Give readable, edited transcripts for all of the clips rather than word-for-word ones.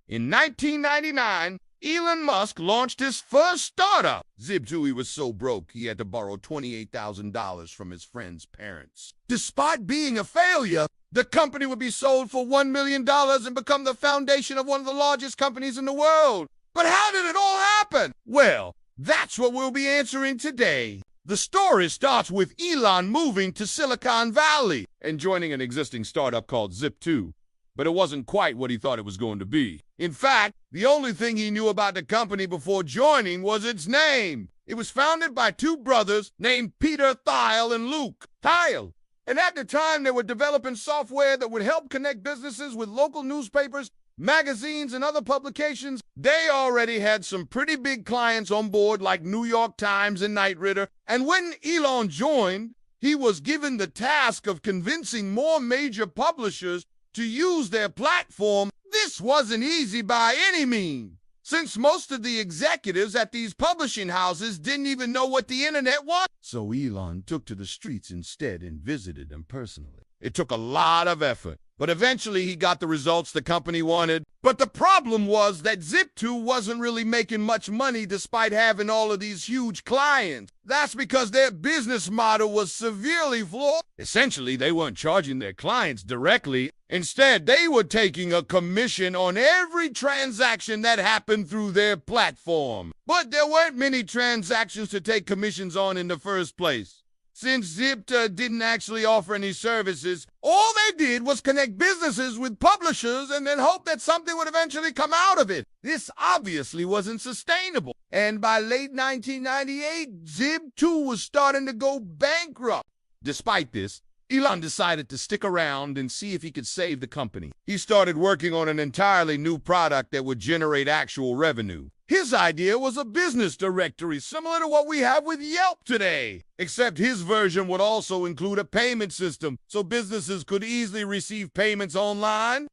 In 1999, Elon Musk launched his first startup. Zip2, he was so broke he had to borrow $28,000 from his friend's parents. Despite being a failure, the company would be sold for $1 million and become the foundation of one of the largest companies in the world. But how did it all happen? Well, that's what we'll be answering today. The story starts with Elon moving to Silicon Valley and joining an existing startup called Zip2. But it wasn't quite what he thought it was going to be. In fact, the only thing he knew about the company before joining was its name. It was founded by two brothers named Peter Thiel and Luke Thiel. And at the time, they were developing software that would help connect businesses with local newspapers, magazines, and other publications. They already had some pretty big clients on board like New York Times and Knight Ridder. And when Elon joined, he was given the task of convincing more major publishers to use their platform. This wasn't easy by any means, since most of the executives at these publishing houses didn't even know what the internet was. So Elon took to the streets instead and visited them personally. It took a lot of effort, but eventually he got the results the company wanted. But the problem was that Zip2 wasn't really making much money despite having all of these huge clients. That's because their business model was severely flawed. Essentially, they weren't charging their clients directly. Instead, they were taking a commission on every transaction that happened through their platform. But there weren't many transactions to take commissions on in the first place. Since Zip2 didn't actually offer any services, all they did was connect businesses with publishers and then hope that something would eventually come out of it. This obviously wasn't sustainable. And by late 1998, Zip2 was starting to go bankrupt. Despite this, Elon decided to stick around and see if he could save the company. He started working on an entirely new product that would generate actual revenue. His idea was a business directory similar to what we have with Yelp today, except his version would also include a payment system so businesses could easily receive payments online.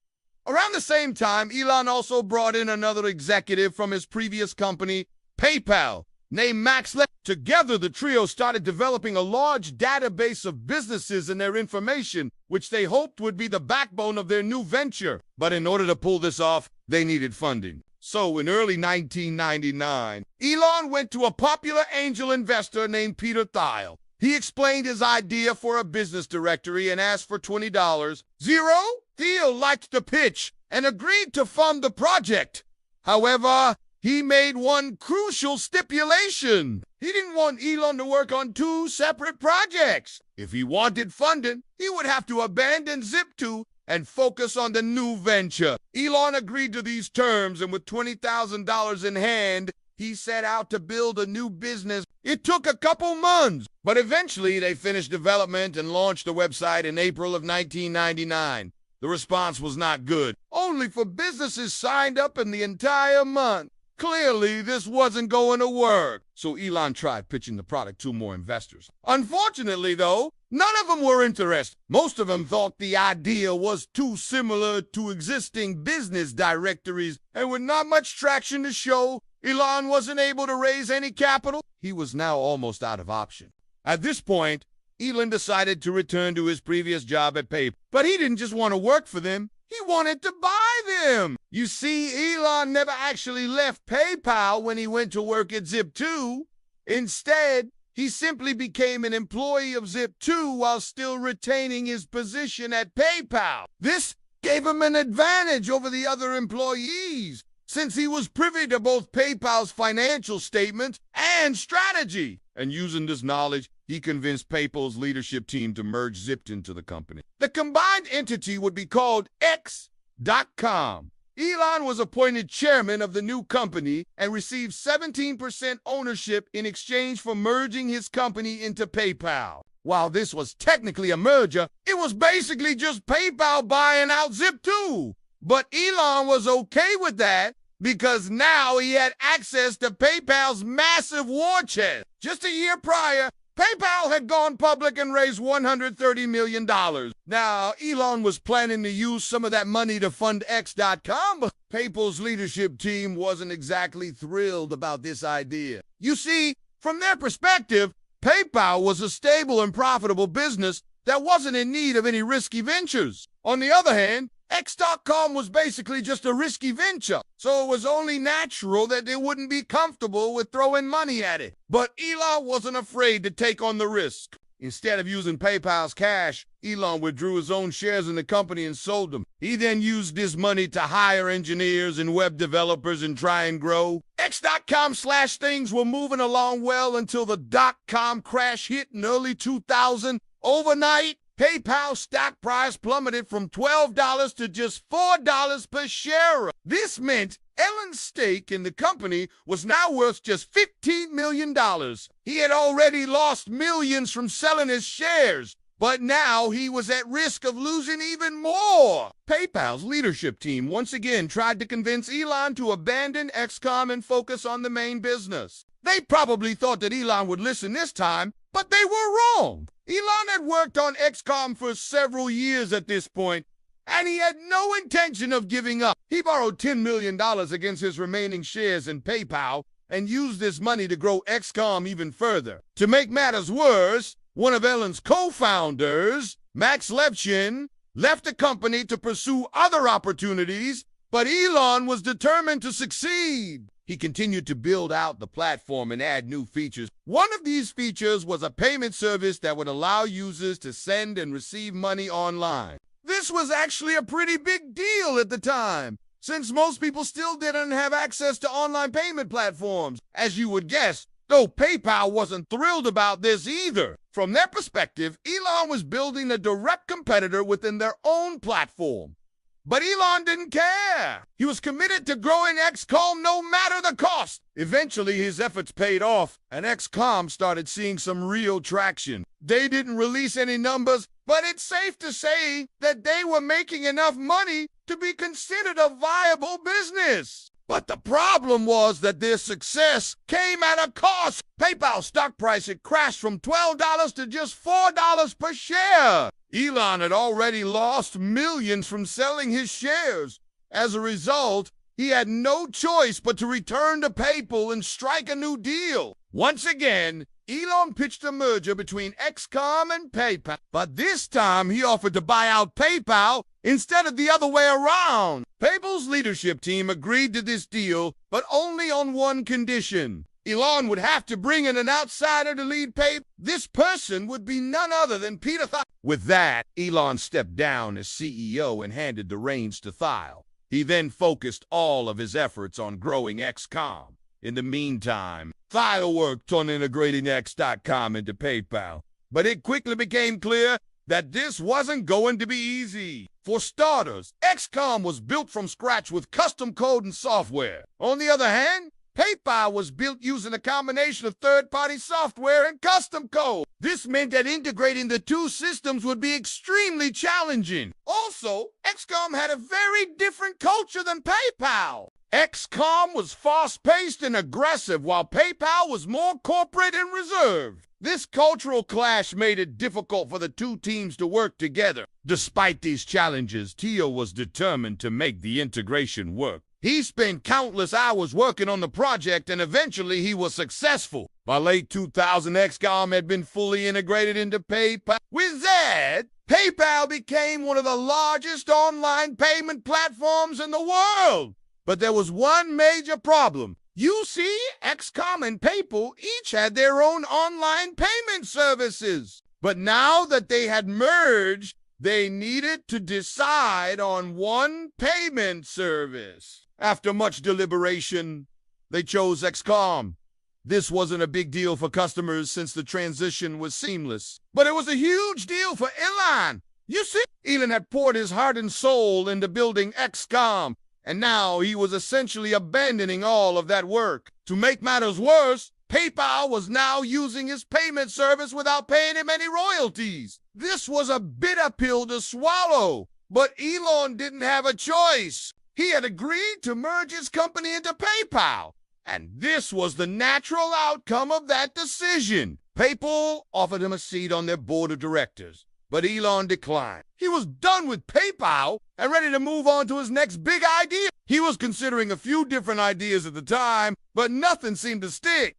Around the same time, Elon also brought in another executive from his previous company, PayPal, named Max Le. Together, the trio started developing a large database of businesses and their information, which they hoped would be the backbone of their new venture. But in order to pull this off, they needed funding. So in early 1999, Elon went to a popular angel investor named Peter Thiel. He explained his idea for a business directory and asked for $20. Thiel liked the pitch and agreed to fund the project. However, he made one crucial stipulation. He didn't want Elon to work on two separate projects. If he wanted funding, he would have to abandon Zip2 and focus on the new venture. Elon agreed to these terms, and with $20,000 in hand, he set out to build a new business. It took a couple months, but eventually they finished development and launched the website in April of 1999. The response was not good. Only 4 businesses signed up in the entire month. Clearly, this wasn't going to work, so Elon tried pitching the product to more investors. Unfortunately, though, none of them were interested. Most of them thought the idea was too similar to existing business directories, and with not much traction to show, Elon wasn't able to raise any capital. He was now almost out of options. At this point, Elon decided to return to his previous job at PayPal. But he didn't just want to work for them. He wanted to buy them. You see, Elon never actually left PayPal when he went to work at Zip2. Instead, he simply became an employee of Zip2 while still retaining his position at PayPal. This gave him an advantage over the other employees, since he was privy to both PayPal's financial statements and strategy. And using this knowledge, he convinced PayPal's leadership team to merge Zip into the company. The combined entity would be called X.com. Elon was appointed chairman of the new company and received 17% ownership in exchange for merging his company into PayPal. While this was technically a merger, it was basically just PayPal buying out Zip2. But Elon was okay with that because now he had access to PayPal's massive war chest. Just a year prior, PayPal had gone public and raised $130 million. Now, Elon was planning to use some of that money to fund X.com, but PayPal's leadership team wasn't exactly thrilled about this idea. You see, from their perspective, PayPal was a stable and profitable business that wasn't in need of any risky ventures. On the other hand, X.com was basically just a risky venture, so it was only natural that they wouldn't be comfortable with throwing money at it. But Elon wasn't afraid to take on the risk. Instead of using PayPal's cash, Elon withdrew his own shares in the company and sold them. He then used this money to hire engineers and web developers and try and grow. X.com/things were moving along well until the dot-com crash hit in early 2000. Overnight, PayPal's stock price plummeted from $12 to just $4 per share. This meant Elon's stake in the company was now worth just $15 million. He had already lost millions from selling his shares, but now he was at risk of losing even more. PayPal's leadership team once again tried to convince Elon to abandon XCOM and focus on the main business. They probably thought that Elon would listen this time, but they were wrong. Elon had worked on XCOM for several years at this point, and he had no intention of giving up. He borrowed $10 million against his remaining shares in PayPal and used this money to grow XCOM even further. To make matters worse, one of Elon's co-founders, Max Levchin, left the company to pursue other opportunities, but Elon was determined to succeed. He continued to build out the platform and add new features. One of these features was a payment service that would allow users to send and receive money online. This was actually a pretty big deal at the time, since most people still didn't have access to online payment platforms. As you would guess, though PayPal wasn't thrilled about this either. From their perspective, Elon was building a direct competitor within their own platform. But Elon didn't care. He was committed to growing XCOM no matter the cost. Eventually, his efforts paid off, and XCOM started seeing some real traction. They didn't release any numbers, but it's safe to say that they were making enough money to be considered a viable business. But the problem was that their success came at a cost. PayPal's stock price had crashed from $12 to just $4 per share. Elon had already lost millions from selling his shares. As a result, he had no choice but to return to PayPal and strike a new deal. Once again, Elon pitched a merger between XCOM and PayPal, but this time he offered to buy out PayPal instead of the other way around. PayPal's leadership team agreed to this deal, but only on one condition. Elon would have to bring in an outsider to lead PayPal. This person would be none other than Peter Thiel. With that, Elon stepped down as CEO and handed the reins to Thiel. He then focused all of his efforts on growing XCOM. In the meantime, Thiel worked on integrating X.com into PayPal, but it quickly became clear that this wasn't going to be easy. For starters, XCOM was built from scratch with custom code and software. On the other hand, PayPal was built using a combination of third-party software and custom code. This meant that integrating the two systems would be extremely challenging. Also, XCOM had a very different culture than PayPal. XCOM was fast-paced and aggressive, while PayPal was more corporate and reserved. This cultural clash made it difficult for the two teams to work together. Despite these challenges, Thiel was determined to make the integration work. He spent countless hours working on the project, and eventually he was successful. By late 2000, XCOM had been fully integrated into PayPal. With that, PayPal became one of the largest online payment platforms in the world. But there was one major problem. You see, XCOM and PayPal each had their own online payment services. But now that they had merged, they needed to decide on one payment service. After much deliberation, they chose XCOM. This wasn't a big deal for customers since the transition was seamless. But it was a huge deal for Elon. You see, Elon had poured his heart and soul into building XCOM, and now he was essentially abandoning all of that work. To make matters worse, PayPal was now using his payment service without paying him any royalties. This was a bitter pill to swallow, but Elon didn't have a choice. He had agreed to merge his company into PayPal, and this was the natural outcome of that decision. PayPal offered him a seat on their board of directors, but Elon declined. He was done with PayPal and ready to move on to his next big idea. He was considering a few different ideas at the time, but nothing seemed to stick.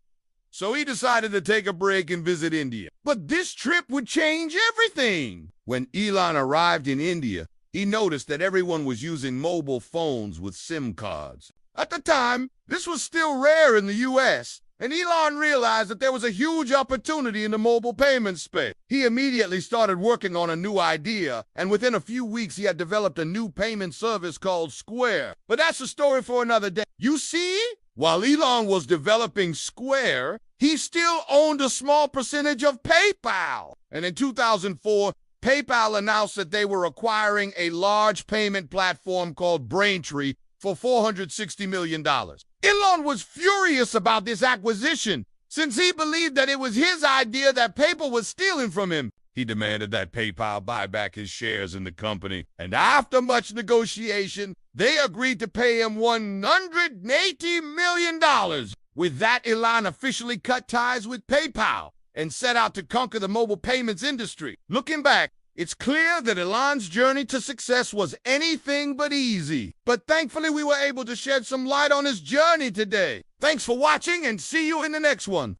So he decided to take a break and visit India. But this trip would change everything. When Elon arrived in India, he noticed that everyone was using mobile phones with SIM cards. At the time, this was still rare in the US, and Elon realized that there was a huge opportunity in the mobile payment space. He immediately started working on a new idea, and within a few weeks he had developed a new payment service called Square. But that's a story for another day. You see, while Elon was developing Square, he still owned a small percentage of PayPal. And in 2004, PayPal announced that they were acquiring a large payment platform called Braintree for $460 million. Elon was furious about this acquisition, since he believed that it was his idea that PayPal was stealing from him. He demanded that PayPal buy back his shares in the company, and after much negotiation, they agreed to pay him $180 million. With that, Elon officially cut ties with PayPal and set out to conquer the mobile payments industry. Looking back, it's clear that Elon's journey to success was anything but easy. But thankfully, we were able to shed some light on his journey today. Thanks for watching, and see you in the next one.